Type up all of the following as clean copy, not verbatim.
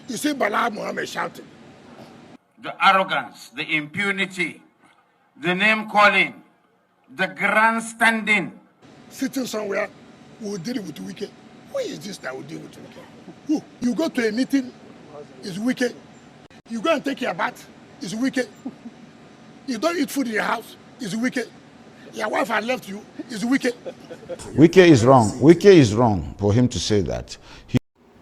You see Bala Mohammed shouting. The arrogance, the impunity, the name calling, the grandstanding. Sitting somewhere, we'll deal with Wike. Who is this that will deal with Wike? Who? You go to a meeting, it's Wike. You go and take your bath, it's Wike. You don't eat food in your house, it's Wike. Your wife had left you, it's Wike. Wike is wrong. Wike is wrong for him to say that.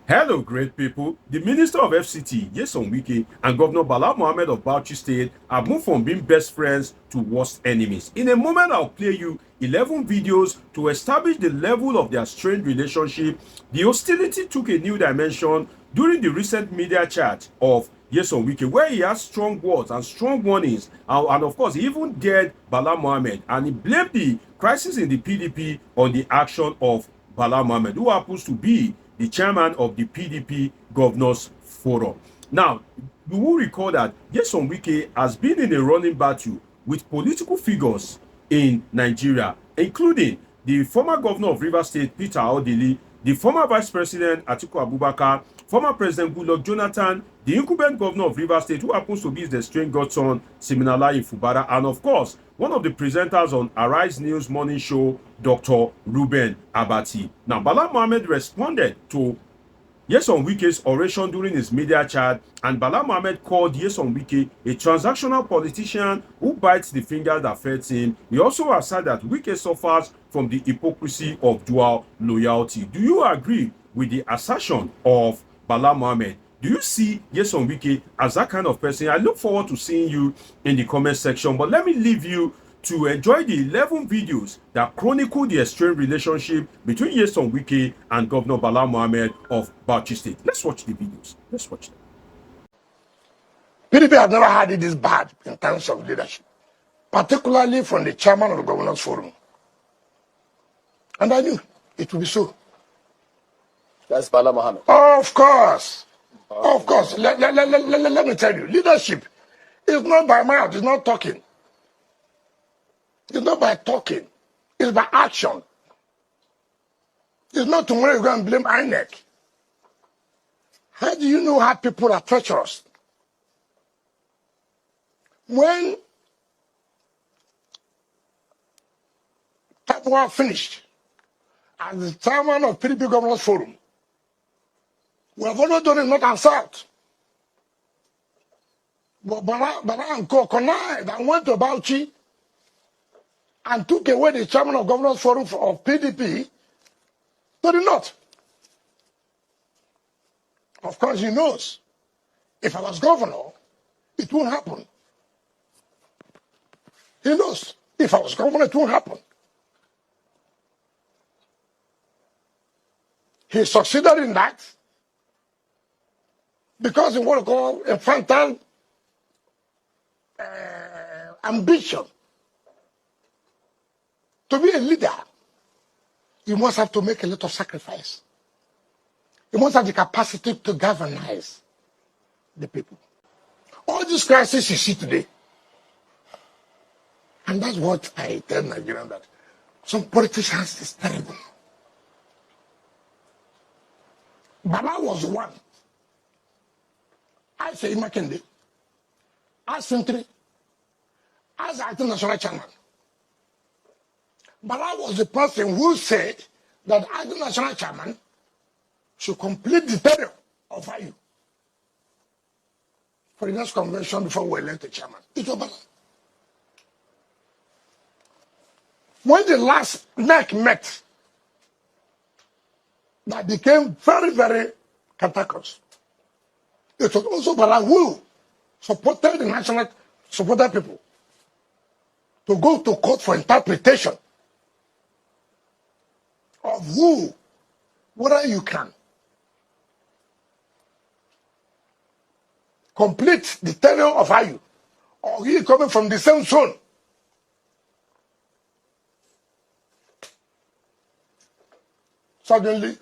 Hello, great people. The Minister of FCT, Nyesom Wike, and Governor Bala Mohammed of Bauchi State have moved from being best friends to worst enemies. In a moment, I'll play you 11 videos to establish the level of their strained relationship. The hostility took a new dimension during the recent media chat of Nyesom Wike, where he has strong words and strong warnings, and of course, he even dared Bala Mohammed, and he blamed the crisis in the PDP on the action of Bala Mohammed, who happens to be the chairman of the PDP Governors Forum. Now, you will recall that Nyesom Wike has been in a running battle with political figures in Nigeria, including the former governor of Rivers State, Peter Odili, the former vice president, Atiku Abubakar, former president Goodluck Jonathan, the incumbent governor of Rivers State, who happens to be his estranged godson, Siminalayi Fubara, and of course, one of the presenters on Arise News morning show, Dr. Ruben Abati. Now, Bala Mohammed responded to Nyesom Wike's oration during his media chat, and Bala Mohammed called Nyesom Wike a transactional politician who bites the fingers that feeds him. He also asserted that Wike suffers from the hypocrisy of dual loyalty. Do you agree with the assertion of Bala Mohammed? Do you see Nyesom Wike as that kind of person? I look forward to seeing you in the comment section, but let me leave you to enjoy the 11 videos that chronicle the strained relationship between Nyesom Wike and Governor Bala Mohammed of Bauchi State. Let's watch the videos. Let's watch them. PDP has never had it this bad in terms of leadership, particularly from the chairman of the Governors Forum. And I knew it would be so. That's Bala Mohammed. Of course. Of course. Let me tell you, leadership is not by mouth, it's not talking. It's not by talking, it's by action. It's not tomorrow you go and blame INEC. How do you know how people are treacherous? When Tapua finished as the chairman of PDP Governors Forum, we have only done it north and south. But Bala and Co connived and went to Bauchi and took away the chairman of Governors Forum of PDP to the north. Of course, he knows if I was governor, it won't happen. He knows if I was governor, it won't happen. He succeeded in that because of what we call infantile ambition. To be a leader, you must have to make a lot of sacrifice. You must have the capacity to galvanize the people. All these crises you see today, and that's what I tell Nigerians, that some politicians is terrible. Bala was one. I say Makinde, as Sentry, as acting national chairman. Bala was the person who said that as the national chairman should complete the tenure of IU for the next convention before we elect the chairman. It was Bala. When the last neck met, that became very, very cantankerous. It was also Bala who supported the national, supported people to go to court for interpretation of who, whether you can complete the tenure of IU, or he coming from the same zone. Suddenly,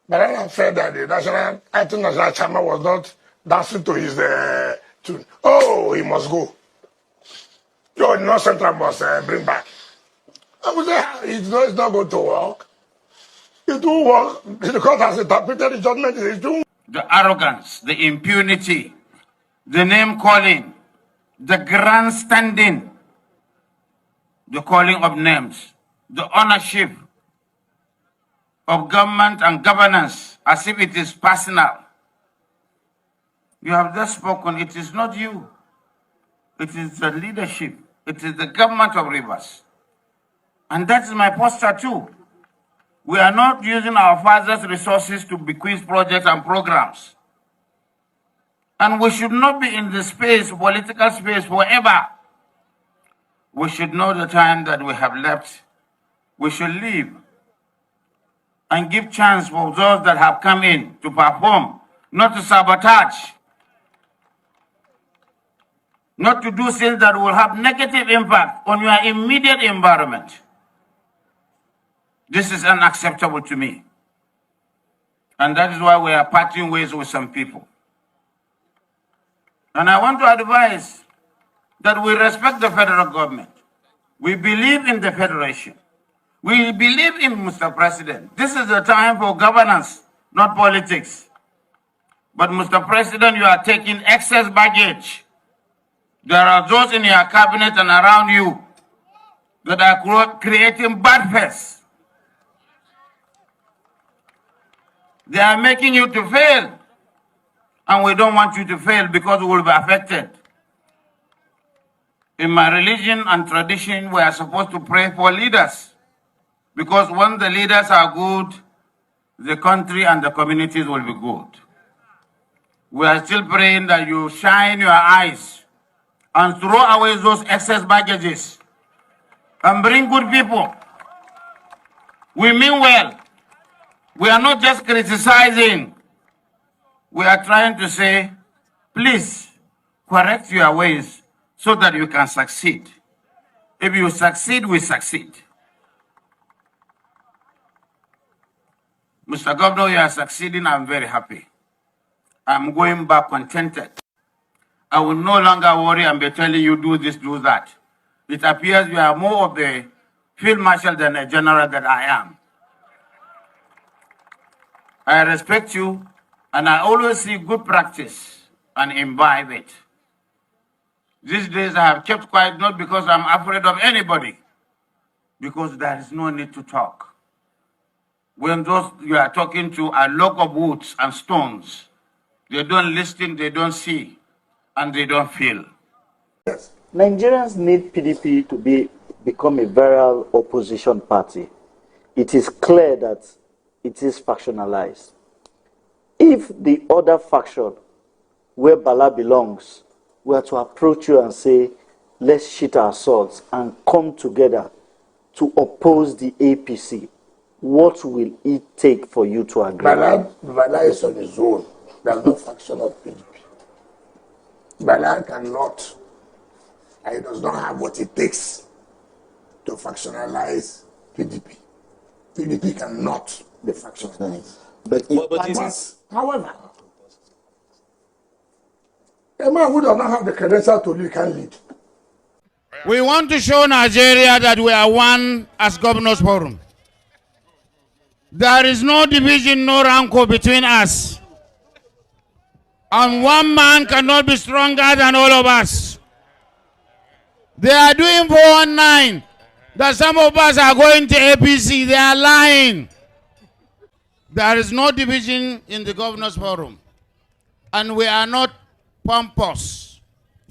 Banana said that the acting national chairman was not dancing to his tune. Oh, he must go. Your North Central must bring back. I would say it's not going to work. It won't work. The court has interpreted the judgment. the arrogance, the impunity, the name-calling, the grandstanding, the calling of names, the ownership of government and governance as if it is personal. You have just spoken. It is not you. It is the leadership. It is the government of Rivers. And that is my posture too. We are not using our father's resources to bequeath projects and programs. And we should not be in the space, political space, forever. We should know the time that we have left. We should leave and give chance for those that have come in to perform, not to sabotage, not to do things that will have negative impact on your immediate environment. This is unacceptable to me. And that is why we are parting ways with some people. And I want to advise that we respect the federal government. We believe in the federation. We believe in Mr. President. This is the time for governance, not politics. But Mr. President, you are taking excess baggage. There are those in your cabinet and around you that are creating bad face. They are making you to fail. And we don't want you to fail because we will be affected. In my religion and tradition, we are supposed to pray for leaders. Because when the leaders are good, the country and the communities will be good. We are still praying that you shine your eyes and throw away those excess baggages and bring good people. We mean well. We are not just criticizing. We are trying to say, please correct your ways so that you can succeed. If you succeed, we succeed. Mr. Governor, you are succeeding. I'm very happy. I'm going back contented. I will no longer worry and be telling you do this, do that. It appears you are more of the field marshal than a general that I am. I respect you, and I always see good practice and imbibe it. These days I have kept quiet, not because I'm afraid of anybody, because there is no need to talk. When those you are talking to are log of woods and stones, they don't listen, they don't see, and they don't feel. Yes. Nigerians need PDP to become a viral opposition party. It is clear that it is factionalized. If the other faction, where Bala belongs, were to approach you and say, let's shit our swords and come together to oppose the APC, what will it take for you to agree? Bala is on his own. There's no faction of PDP. Bala cannot, and he does not have what it takes to factionalize PDP. PDP cannot be factionalized. However, a man who does not have the credential to lead can lead. We want to show Nigeria that we are one as Governors Forum. There is no division, no rancor between us. And one man cannot be stronger than all of us. They are doing 419. That some of us are going to APC. They are lying. There is no division in the Governors Forum. And we are not pompous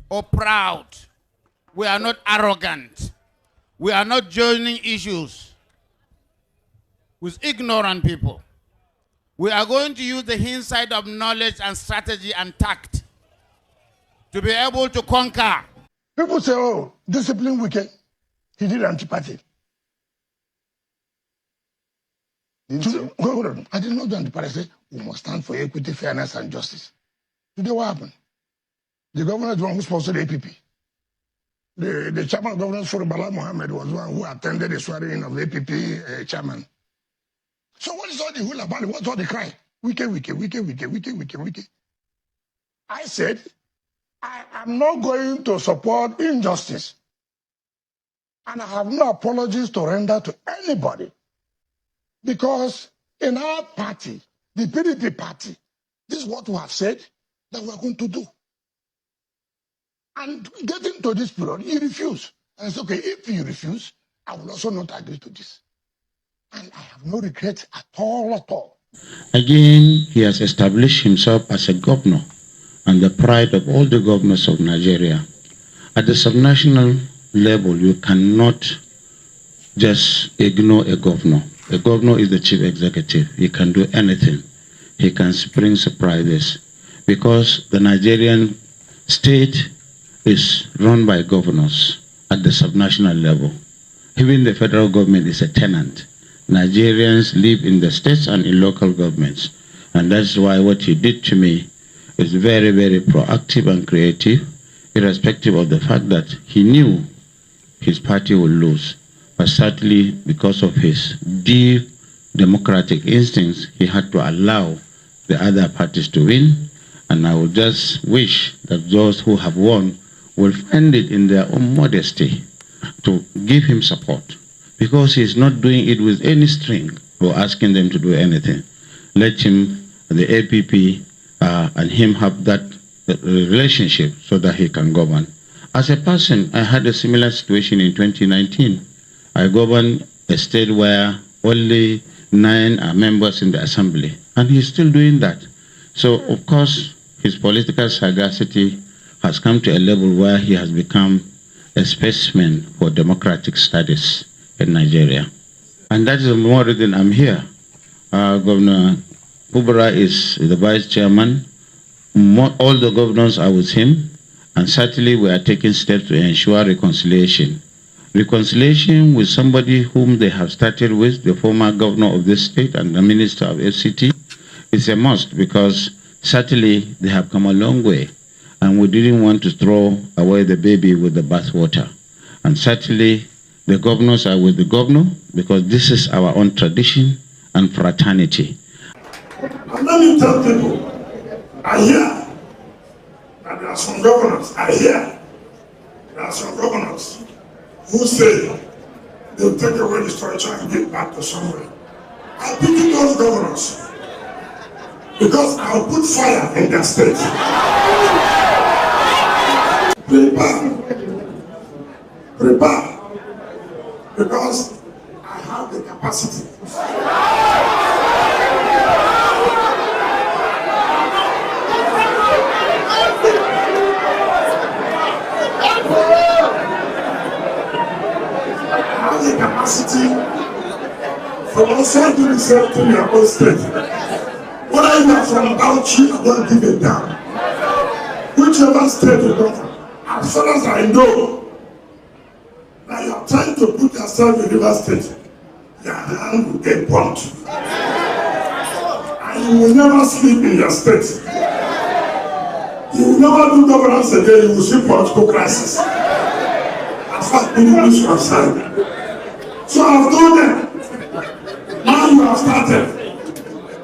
or proud. We are not arrogant. We are not joining issues with ignorant people. We are going to use the hindsight of knowledge and strategy and tact to be able to conquer. People say, oh, discipline Wike. He did anti-party. Hold on. I did not do anti-party. I said, we must stand for equity, fairness, and justice. Today, what happened? The governor is the one who sponsored the APP. The chairman of Governors Forum, Bala Mohammed, was one who attended the swearing of the APP chairman. So what is all the hula about? What's all the cry? Wike, Wike, Wike, Wike, Wike, Wike, Wike. I said, I am not going to support injustice. And I have no apologies to render to anybody. Because in our party, the PDP party, This is what we have said that we are going to do. And getting to this period, he refused. And it's okay, if you refuse, I will also not agree to this. And I have no regret at all, at all. Again, he has established himself as a governor and the pride of all the governors of Nigeria. At the subnational level, you cannot just ignore a governor. A governor is the chief executive. He can do anything. He can spring surprises because the Nigerian state is run by governors at the subnational level. Even the federal government is a tenant. Nigerians live in the states and in local governments. And that's why what he did to me is very, very proactive and creative, irrespective of the fact that he knew his party would lose. But certainly, because of his deep democratic instincts, he had to allow the other parties to win. And I would just wish that those who have won will find it in their own modesty to give him support, because he's not doing it with any string or asking them to do anything. Let him, the APP, and him have that relationship so that he can govern. As a person, I had a similar situation in 2019. I governed a state where only 9 are members in the assembly, and he's still doing that. So, of course, his political sagacity has come to a level where he has become a specimen for democratic studies in Nigeria. And that is the more reason I'm here. Governor Fubara is the vice chairman. All the governors are with him, and certainly we are taking steps to ensure reconciliation. Reconciliation with somebody whom they have started with, the former governor of this state and the minister of FCT, is a must, because certainly they have come a long way. And we didn't want to throw away the baby with the bathwater. And certainly, the governors are with the governor, because this is our own tradition and fraternity. And let me tell people, I hear that there are some governors, there are some governors who say they'll take away the structure and give back to somewhere. I pity those governors because I'll put fire in their state. Prepare, because I have the capacity. I have the capacity for also doing the same thing in your own state. Whether you are from Bauchi, I don't give it down. Whichever state you come from, as far as I know, that you are trying to put yourself in River State, your hand will get bumped. And you will never sleep in your state. You will never do governance again, you will see political crisis. As far as PDP is concerned. So I've told them, now you have started.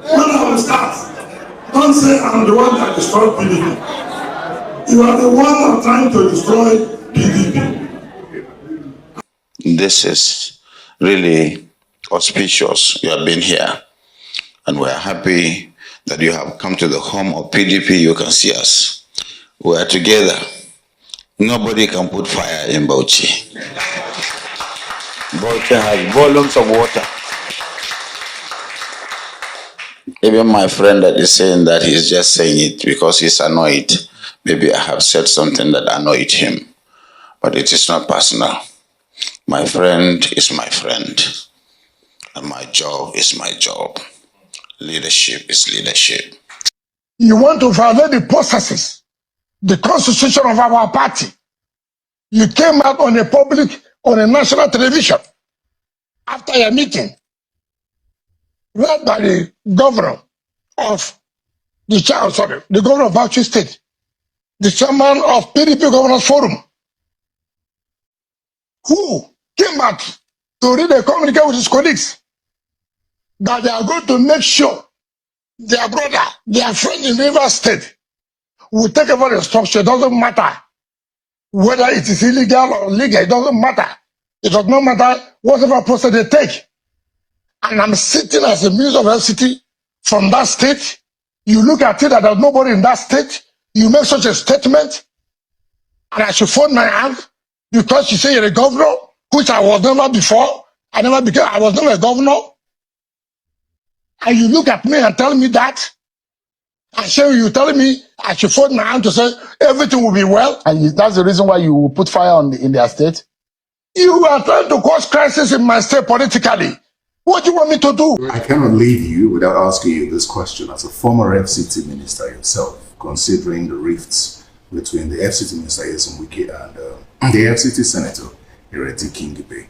When I will start, don't say I'm the one that destroyed PDP. You are the one that are trying to destroy PDP. This is really auspicious. You have been here, and we are happy that you have come to the home of PDP. You can see us. We are together. Nobody can put fire in Bauchi. Bauchi has volumes of water. Even my friend that is saying that, he's just saying it because he's annoyed. Maybe I have said something that annoyed him, but it is not personal. My friend is my friend, and my job is my job. Leadership is leadership. You want to violate the processes, the constitution of our party. You came out on a national television after a meeting led by the governor of the governor of Bauchi State, the chairman of PDP Governors Forum, who came out to read a communique with his colleagues that they are going to make sure their brother, their friend in River State will take over the structure. It doesn't matter whether it is illegal or legal. It doesn't matter. It does not matter whatever process they take. And I'm sitting as a minister of FCT from that state, You look at it that there's nobody in that state. You make such a statement, and I should fold my hands because you say you're a governor, which I was never before. I was never a governor. And you look at me and tell me that. I say you telling me I should fold my hand to say everything will be well. And that's the reason why you will put fire in their state? You are trying to cause crisis in my state politically. What do you want me to do? I cannot leave you without asking you this question. As a former FCT minister yourself, considering the rifts between the FCT minister Nyesom Wike and the FCT senator Tirade.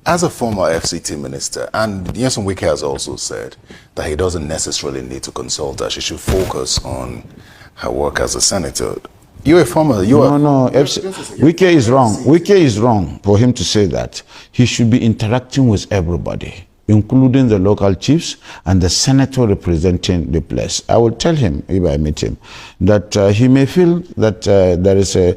As a former FCT minister, and Nyesom Wike has also said that he doesn't necessarily need to consult her. She should focus on her work as a senator. You're a former... Wike is wrong. Wike is wrong for him to say that. He should be interacting with everybody, including the local chiefs and the senator representing the place. I will tell him, if I meet him, that he may feel that there is a...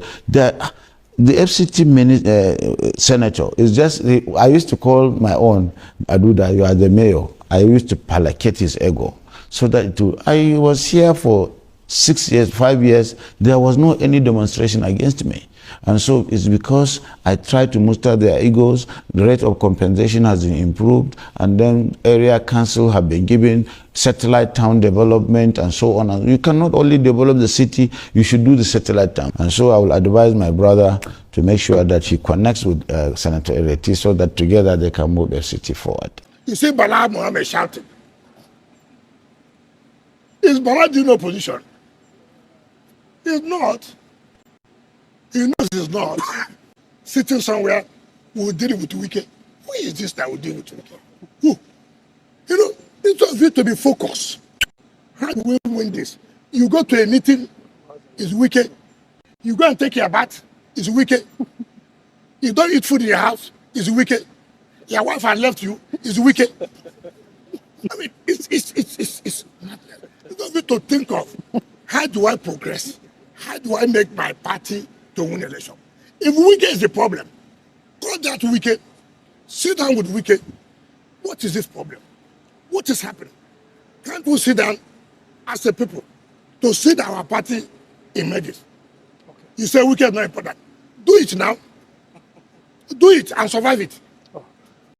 The FCT senator is just... I used to call my own, Aduda, you are the mayor. I used to placate his ego. So that I was here for 6 years, 5 years, there was no any demonstration against me. And so it's because I tried to muster their egos, the rate of compensation has been improved, and then area council have been given satellite town development and so on. And you cannot only develop the city, you should do the satellite town. And so I will advise my brother to make sure that he connects with Senator Tirade so that together they can move the city forward. You see Bala Mohammed shouting. Is Bala doing opposition? He's not. He knows he's not. Sitting somewhere, we'll deal with Wike. Who is this that will deal with Wike? Who? You know, it's just you to be focused. How do we win this? You go to a meeting, it's Wike. You go and take your bath, it's Wike. You don't eat food in your house, it's Wike. Your wife has left you, it's Wike. I mean, it's just you to think of, how do I progress? How do I make my party to win election? If Wike is the problem, call that Wike, sit down with Wike. What is this problem? What is happening? Can't we sit down as a people to see that our party emerges? Okay. You say Wike is not important. Do it now. Do it and survive it.